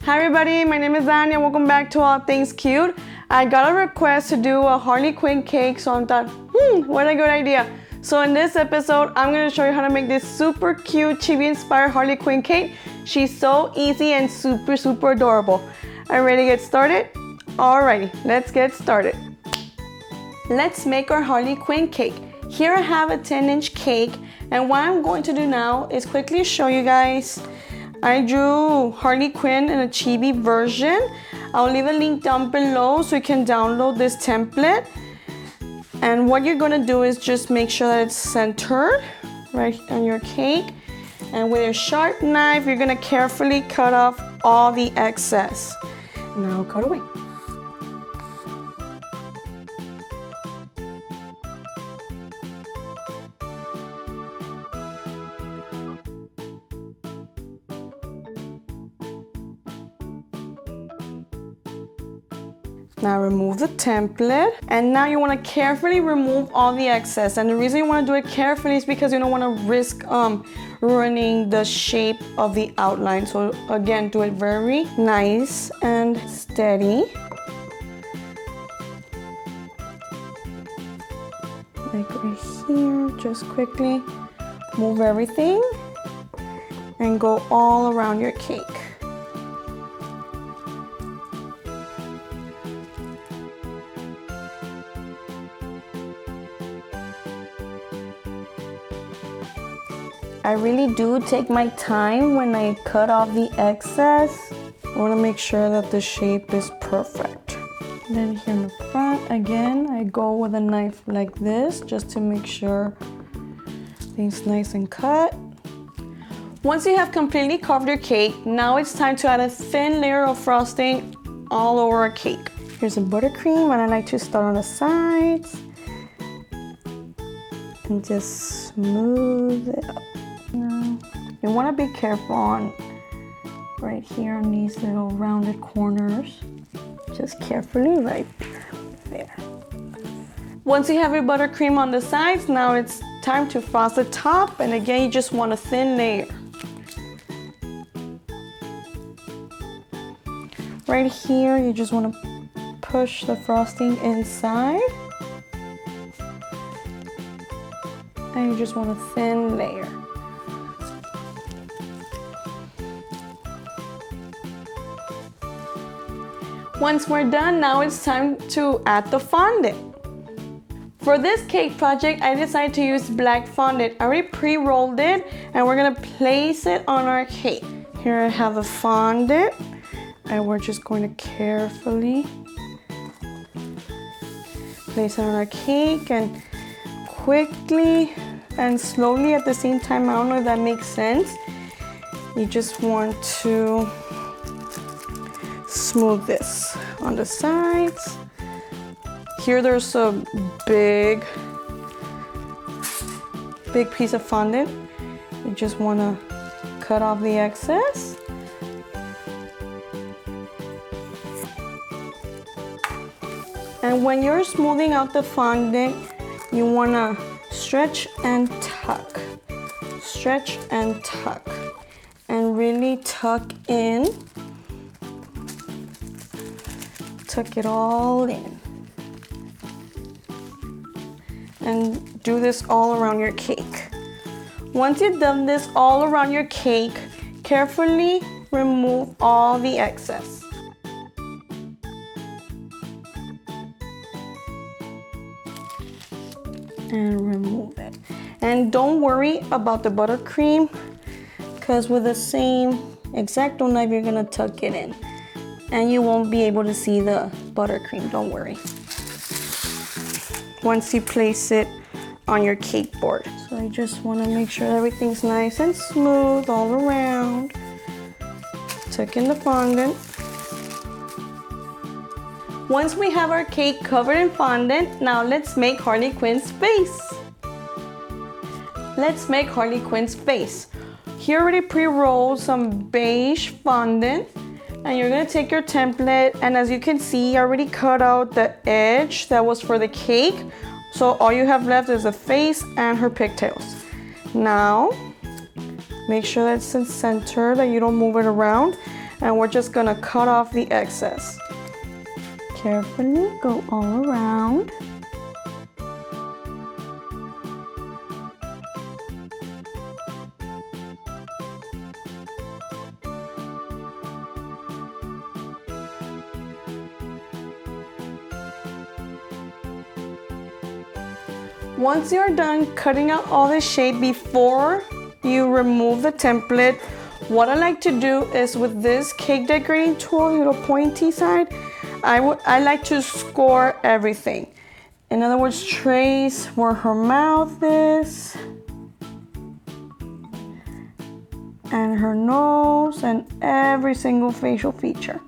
Hi everybody, my name is Anya. Welcome back to All Things Cute. I got a request to do a Harley Quinn cake, so I thought, what a good idea. So in this episode, I'm going to show you how to make this super cute Chibi inspired Harley Quinn cake. She's so easy and super adorable. Are you ready to get started? Alrighty, let's get started. Let's make our Harley Quinn cake. Here I have a 10-inch cake, and what I'm going to do now is quickly show you guys. I drew Harley Quinn in a Chibi version. I'll leave a link down below so you can download this template. And what you're gonna do is just make sure that it's centered right on your cake. And with a sharp knife, you're gonna carefully cut off all the excess. Now cut away. Now remove the template, and now you want to carefully remove all the excess. And the reason you want to do it carefully is because you don't want to risk ruining the shape of the outline. So again, do it very nice and steady. Like right here, just quickly move everything and go all around your cake. I really do take my time when I cut off the excess. I want to make sure that the shape is perfect. And then here in the front, again, I go with a knife like this just to make sure things nice and cut. Once you have completely covered your cake, now it's time to add a thin layer of frosting all over our cake. Here's a buttercream, and I like to start on the sides and just smooth it up. You want to be careful on right here on these little rounded corners. Just carefully right there. Once you have your buttercream on the sides, now it's time to frost the top. And again, you just want a thin layer. Right here, you just want to push the frosting inside. And you just want a thin layer. Once we're done, now it's time to add the fondant. For this cake project, I decided to use black fondant. I already pre-rolled it, and we're gonna place it on our cake. Here I have the fondant, and we're just going to carefully place it on our cake, and quickly and slowly at the same time. I don't know if that makes sense. You just want to smooth this on the sides. Here there's a big piece of fondant. You just want to cut off the excess. And when you're smoothing out the fondant, you want to stretch and tuck. Stretch and tuck. And really tuck in. Tuck it all in. And do this all around your cake. Once you've done this all around your cake, carefully remove all the excess. And remove it. And don't worry about the buttercream, because with the same X-Acto knife, you're gonna tuck it in. And you won't be able to see the buttercream, don't worry. Once you place it on your cake board. So I just want to make sure everything's nice and smooth all around. Tuck in the fondant. Once we have our cake covered in fondant, now let's make Harley Quinn's face. Let's make Harley Quinn's face. Here I already pre-rolled some beige fondant. And you're gonna take your template, and as you can see, I already cut out the edge that was for the cake. So all you have left is the face and her pigtails. Now, make sure that's in center, that you don't move it around. and we're just gonna cut off the excess. Carefully go all around. Once you're done cutting out all the shape before you remove the template, what I like to do is with this cake decorating tool, little pointy side, I like to score everything. In other words, trace where her mouth is, and her nose, and every single facial feature.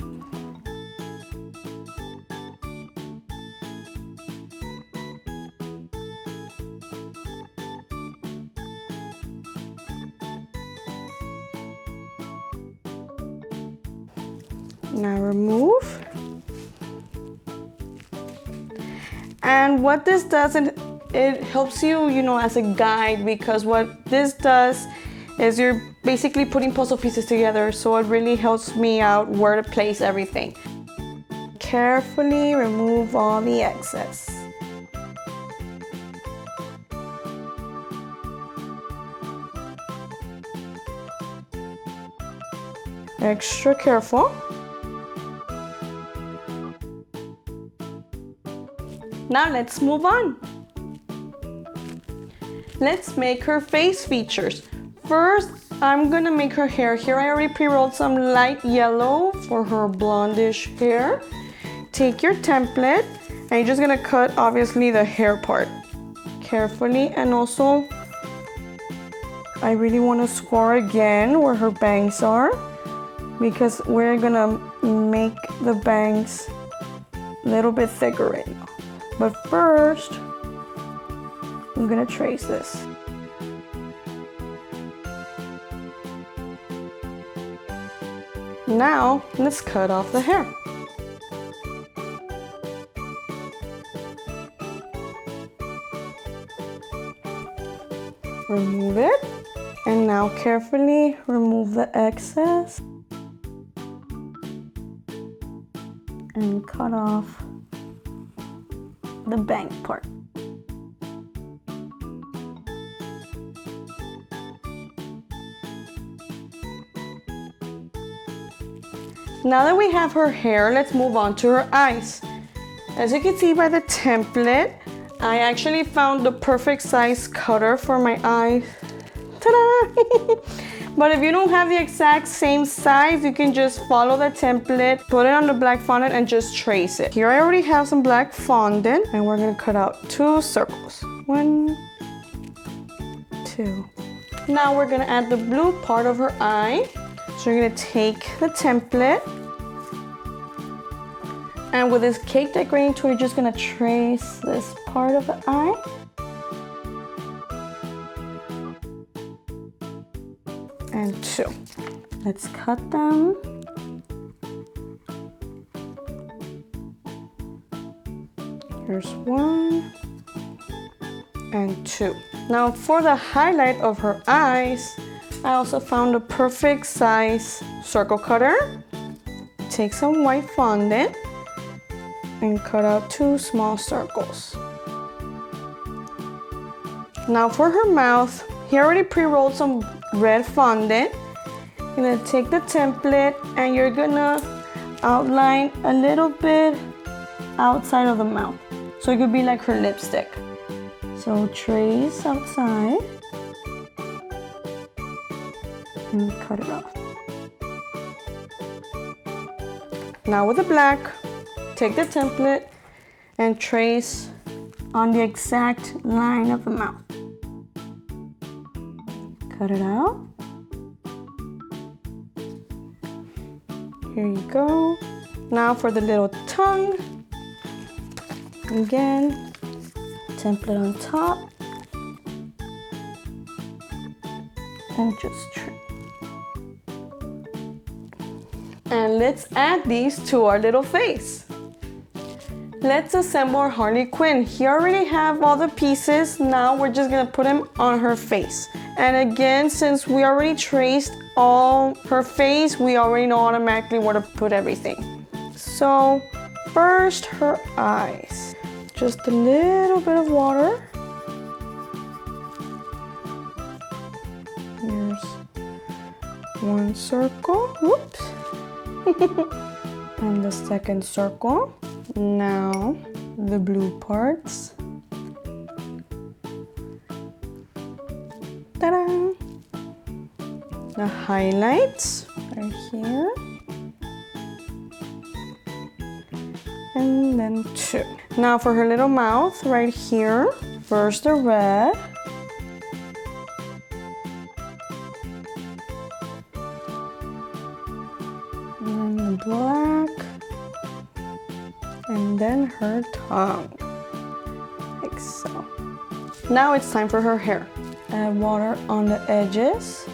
Now remove. And what this does, it helps you, as a guide, because what this does is you're basically putting puzzle pieces together, so it really helps me out where to place everything. Carefully remove all the excess. Extra careful. Now let's move on. Let's make her face features. First, I'm gonna make her hair. Here I already pre-rolled some light yellow for her blondish hair. Take your template and you're just gonna cut obviously the hair part carefully, and also I really wanna score again where her bangs are, because we're gonna make the bangs a little bit thicker right now. But first, I'm gonna trace this. Now, let's cut off the hair. Remove it, and now carefully remove the excess and cut off the bang part. Now that we have her hair, let's move on to her eyes. As you can see by the template, I actually found the perfect size cutter for my eyes. Ta-da! But if you don't have the exact same size, you can just follow the template, put it on the black fondant, and just trace it. Here I already have some black fondant, and we're gonna cut out 2 circles. 1, 2. Now we're gonna add the blue part of her eye. So you're gonna take the template, and with this cake decorating tool, you're just gonna trace this part of the eye. And 2. Let's cut them. Here's 1 and 2. Now for the highlight of her eyes, I also found a perfect size circle cutter. Take some white fondant and cut out 2 small circles. Now for her mouth, he already pre-rolled some red fondant. You're gonna take the template and you're gonna outline a little bit outside of the mouth, so it could be like her lipstick. So trace outside and cut it off. Now with the black, take the template and trace on the exact line of the mouth. Cut it out. Here you go. Now for the little tongue. Again, template on top. And just trim. And let's add these to our little face. Let's assemble our Harley Quinn. Here I already have all the pieces. Now we're just gonna put them on her face. And again, since we already traced all her face, we already know automatically where to put everything. So first, her eyes. Just a little bit of water. Here's one circle. Whoops. And the second circle. Now the blue parts. Ta-da! The highlights right here. And then two. Now for her little mouth right here. First the red. And then the black. And then her tongue. Like so. Now it's time for her hair. Add water on the edges.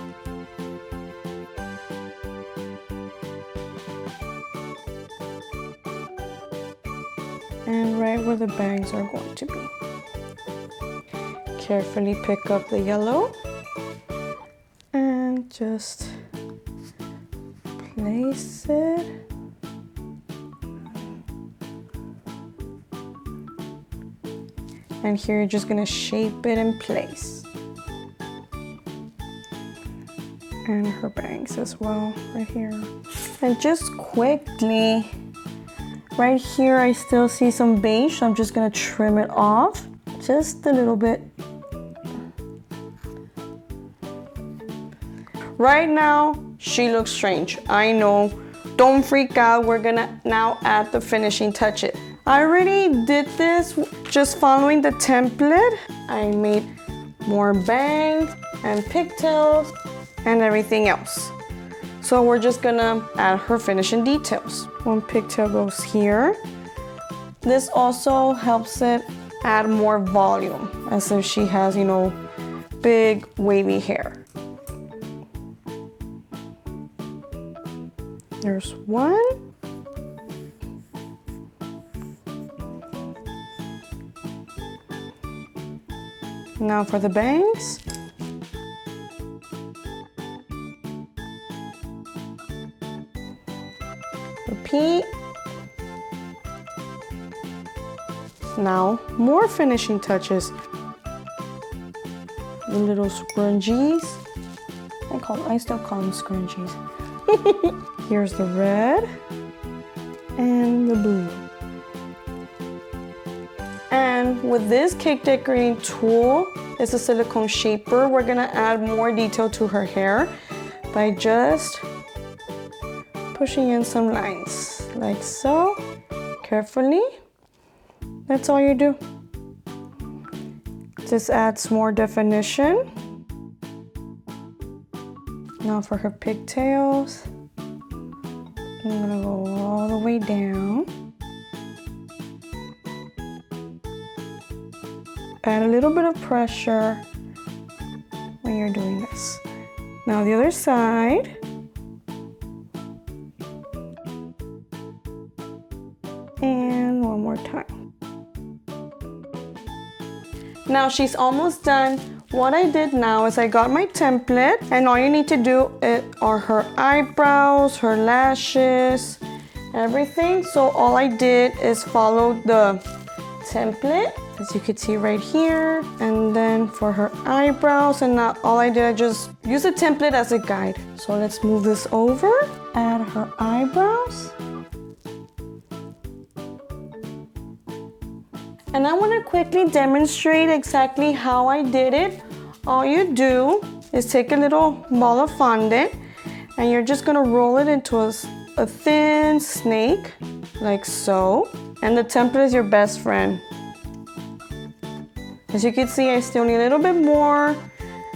And right where the bangs are going to be. Carefully pick up the yellow and just place it. And here you're just gonna shape it in place. And her bangs as well, right here. And just quickly, right here I still see some beige, so I'm just gonna trim it off, just a little bit. Right now, she looks strange, I know. Don't freak out, we're gonna now add the finishing touches. I already did this just following the template. I made more bangs and pigtails and everything else. So we're just gonna add her finishing details. One pigtail goes here. This also helps it add more volume, as if she has, you know, big wavy hair. There's one. Now for the bangs. Repeat. Now more finishing touches. The little scrunchies. I still call them scrunchies. Here's the red and the blue. And with this cake decorating tool, it's a silicone shaper, we're gonna add more detail to her hair by just pushing in some lines, like so, carefully. That's all you do. This adds more definition. Now for her pigtails, I'm gonna go all the way down. Add a little bit of pressure when you're doing this. Now the other side. And one more time. Now she's almost done. What I did now is I got my template, and all you need to do are her eyebrows, her lashes, everything. So all I did is follow the template, as you can see right here, and then for her eyebrows, and now all I did, I just use the template as a guide. So let's move this over, add her eyebrows. And I want to quickly demonstrate exactly how I did it. All you do is take a little ball of fondant, and you're just gonna roll it into a thin snake, like so. And the template is your best friend. As you can see, I still need a little bit more,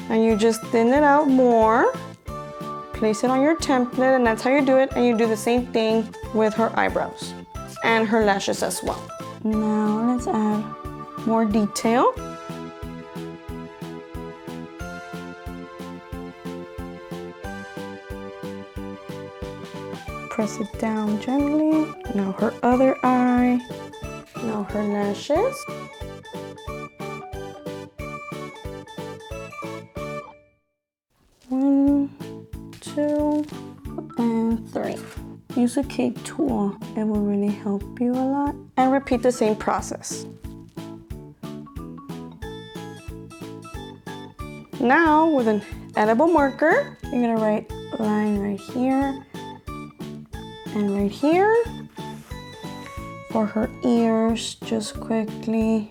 and you just thin it out more. Place it on your template, and that's how you do it. And you do the same thing with her eyebrows and her lashes as well. Now let's add more detail. Press it down gently. Now her other eye. Now her lashes. One, two, use a cake tool. It will really help you a lot. And repeat the same process. Now, with an edible marker, you're gonna write a line right here and right here. For her ears, just quickly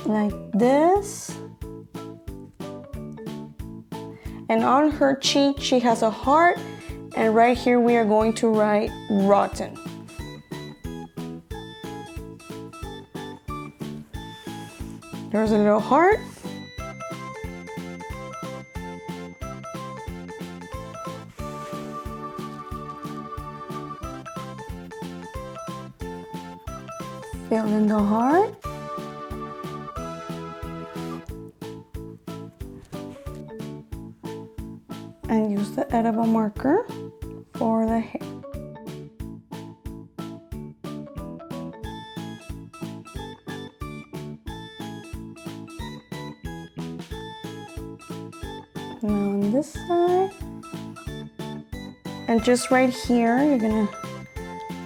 like this. And on her cheek, she has a heart. And right here, we are going to write rotten. There's a little heart. Fill in the heart. And use the edible marker for the hair. Now on this side. And just right here, you're gonna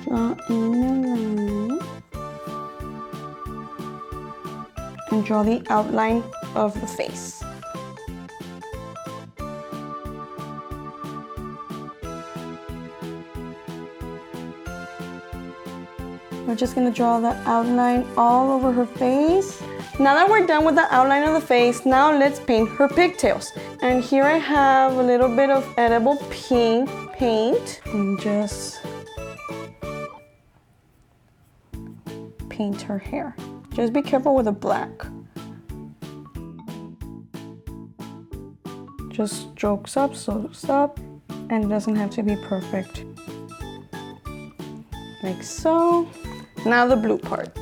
draw in a line. And draw the outline of the face. We're just gonna draw the outline all over her face. Now that we're done with the outline of the face, now let's paint her pigtails. And here I have a little bit of edible pink paint. And just paint her hair. Just be careful with the black. Just strokes up, and it doesn't have to be perfect. Like so. Now the blue part.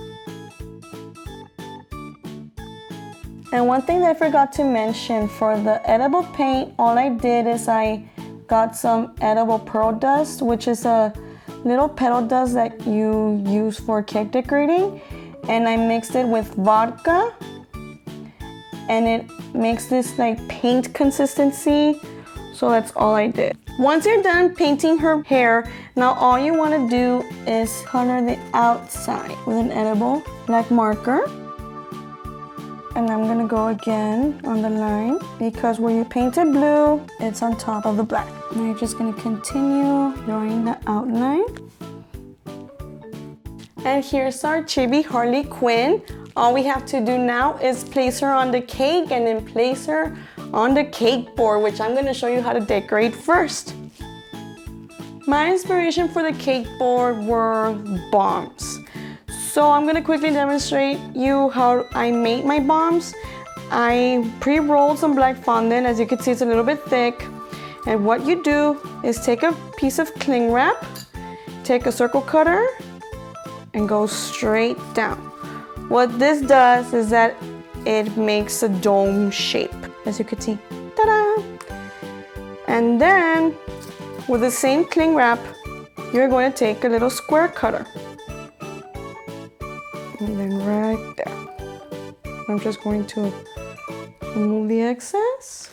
And one thing that I forgot to mention, for the edible paint, all I did is I got some edible pearl dust, which is a little petal dust that you use for cake decorating. And I mixed it with vodka, and it makes this like paint consistency. So that's all I did. Once you're done painting her hair, now all you want to do is color the outside with an edible black marker. And I'm gonna go again on the line, because where you painted blue, it's on top of the black. Now you're just gonna continue drawing the outline. And here's our Chibi Harley Quinn. All we have to do now is place her on the cake and then place her on the cake board, which I'm gonna show you how to decorate first. My inspiration for the cake board were bombs. So I'm gonna quickly demonstrate you how I made my bombs. I pre-rolled some black fondant. As you can see, it's a little bit thick. And what you do is take a piece of cling wrap, take a circle cutter, and go straight down. What this does is that it makes a dome shape, as you can see. Ta-da! And then, with the same cling wrap, you're going to take a little square cutter. And then right there. I'm just going to remove the excess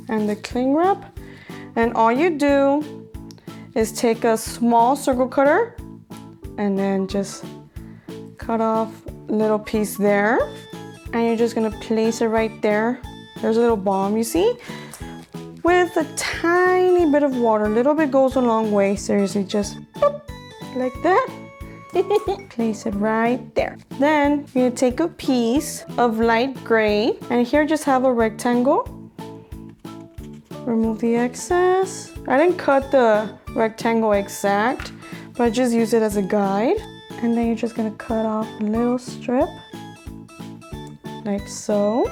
and the cling wrap. And all you do is take a small circle cutter and then just cut off a little piece there. And you're just gonna place it right there. There's a little bomb, you see? With a tiny bit of water. A little bit goes a long way. Seriously, just boop, like that. Place it right there. Then you're gonna take a piece of light gray, and here just have a rectangle. Remove the excess. I didn't cut the rectangle exact, but I just use it as a guide. And then you're just gonna cut off a little strip, like so,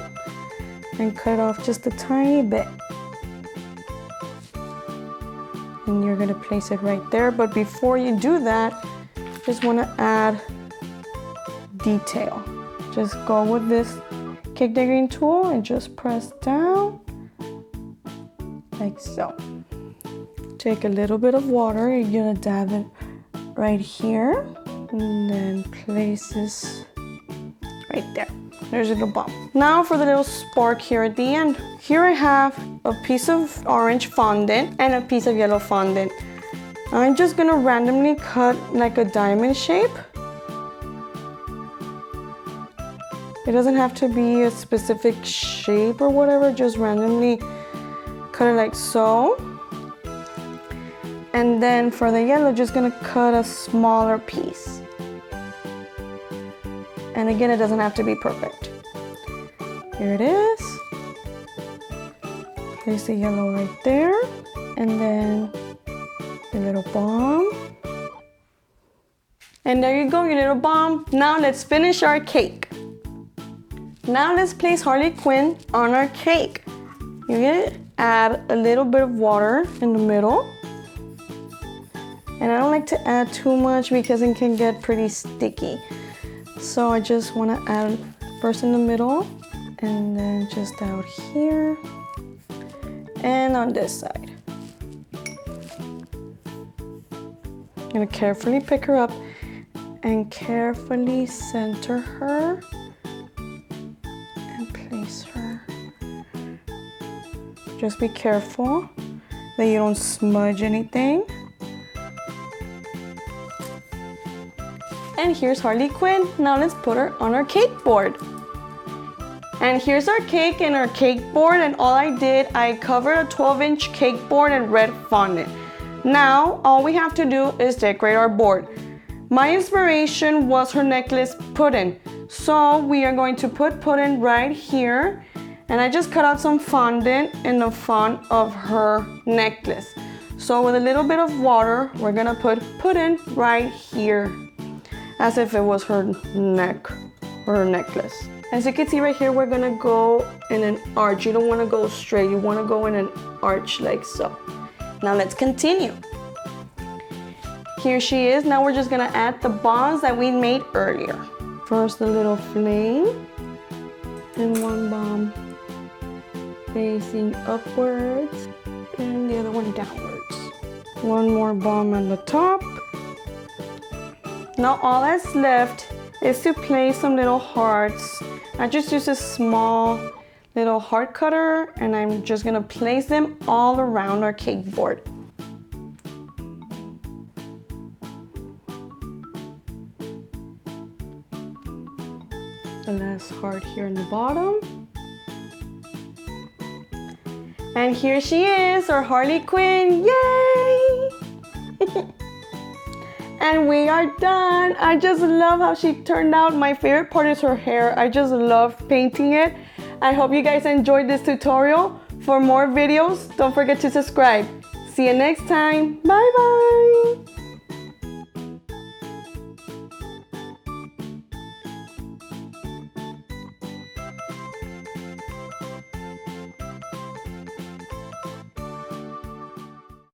and cut off just a tiny bit. And you're gonna place it right there. But before you do that, just wanna add detail. Just go with this cake decorating tool and just press down, like so. Take a little bit of water, you're gonna dab it right here, and then place this right there. There's a little bump. Now for the little spark here at the end. Here I have a piece of orange fondant and a piece of yellow fondant. I'm just gonna randomly cut like a diamond shape. It doesn't have to be a specific shape or whatever, just randomly cut it like so. And then for the yellow, just gonna cut a smaller piece. And again, it doesn't have to be perfect. Here it is. Place the yellow right there. And then a little bomb. And there you go, your little bomb. Now let's finish our cake. Now let's place Harley Quinn on our cake. You're gonna add a little bit of water in the middle. And I don't like to add too much because it can get pretty sticky. So I just wanna add first in the middle and then just out here and on this side. I'm gonna carefully pick her up and carefully center her and place her. Just be careful that you don't smudge anything. And here's Harley Quinn. Now let's put her on our cake board. And here's our cake and our cake board, and all I did, I covered a 12-inch cake board in red fondant. Now, all we have to do is decorate our board. My inspiration was her necklace pudding. So we are going to put pudding right here. And I just cut out some fondant in the front of her necklace. So with a little bit of water, we're gonna put pudding right here, as if it was her neck or her necklace. As you can see right here, we're gonna go in an arch. You don't wanna go straight, you wanna go in an arch like so. Now let's continue. Here she is. Now we're just gonna add the bombs that we made earlier. First, a little flame and one bomb facing upwards and the other one downwards. One more bomb on the top. Now all that's left is to place some little hearts. I just use a small little heart cutter and I'm just gonna place them all around our cake board. The last heart here in the bottom. And here she is, our Harley Quinn, yay! And we are done. I just love how she turned out. My favorite part is her hair. I just love painting it. I hope you guys enjoyed this tutorial. For more videos, don't forget to subscribe. See you next time. Bye bye.